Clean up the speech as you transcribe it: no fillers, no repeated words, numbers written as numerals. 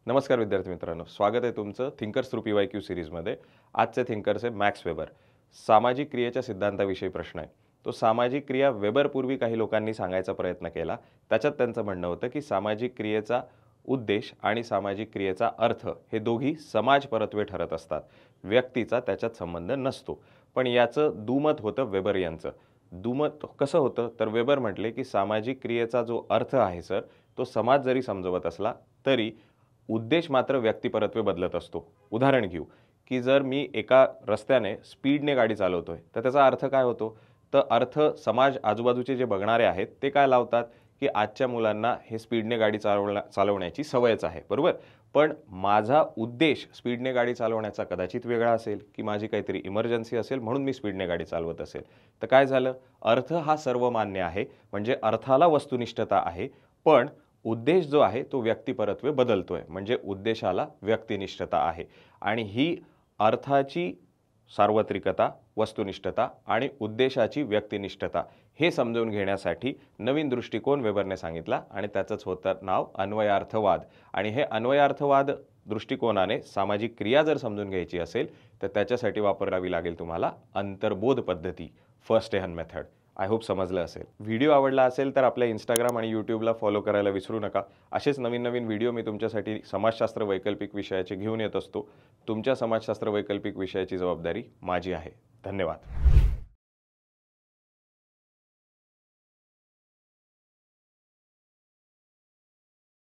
नमस्कार विद्यार्थी मित्रांनो, स्वागत आहे तुमचं थिंकर्स थ्रू PYQ सिरीजमध्ये। आजचे थिंकर्स आहे मॅक्स वेबर। सामाजिक क्रियेच्या सिद्धांताविषयी प्रश्न आहे। तो सामाजिक क्रिया वेबर पूर्वी काही लोकांनी सांगायचा प्रयत्न केला। त्याच्यात त्यांचं म्हणणं होतं की सामाजिक क्रियेचा उद्देश आणि सामाजिक क्रियेचा अर्थ हे दोघी समाज परत्वे ठरत असतात, व्यक्तीचा त्याच्यात संबंध नसतो। पण याचं दुमत होतं वेबर यांचं। दुमत कसं होतं तर वेबर म्हटले की सामाजिक क्रियेचा जो अर्थ आहे सर, तो समाज जरी समजवत असला तरी उद्देश मात्र व्यक्तिपरत्वे बदलत असतो। उदाहरण घेऊ की जर मी एका रस्त्याने स्पीडने गाडी चालवतोय तर त्याचा अर्थ काय होतो, तर अर्थ समाज आजूबाजूचे जे बघणारे आहेत ते काय लावतात की आजच्या मुलांना हे स्पीडने गाडी चालवण्याची सवयच आहे, बरोबर। पण माझा उद्देश स्पीडने गाडी चालवण्याचा कदाचित वेगळा असेल की माझी काहीतरी इमर्जन्सी असेल म्हणून मी स्पीडने गाडी चालवत असेल। तर काय झालं, अर्थ हा सर्वमान्य आहे, म्हणजे अर्थाला वस्तुनिष्ठता आहे, पण उद्देश जो आहे तो व्यक्तिपरत्वे बदलतोय, म्हणजे उद्देशाला व्यक्तिनिष्ठता आहे। आणि ही अर्थाची सार्वत्रिकता, वस्तुनिष्ठता आणि उद्देशाची व्यक्तिनिष्ठता हे समजून घेण्यासाठी नवीन दृष्टिकोन वेबरने सांगितला आणि त्याचंच होतं नाव अन्वयार्थवाद। आणि हे अन्वयार्थवाद दृष्टिकोनाने सामाजिक क्रिया जर समजून घ्यायची असेल तर त्याच्यासाठी वापरावी लागेल तुम्हाला अंतर्बोध पद्धती, first hand method. I hope समजलं असेल। व्हिडिओ आवडला असेल तर आपल्या इंस्टाग्राम आणि यूट्यूबला फॉलो करायला विसरू नका। असेच नवीन नवीन व्हिडिओ मी तुमच्यासाठी समाजशास्त्र वैकल्पिक विषयाचे घेऊन येत असतो। तुमच्या समाजशास्त्र वैकल्पिक विषयाची जबाबदारी माझी आहे। धन्यवाद।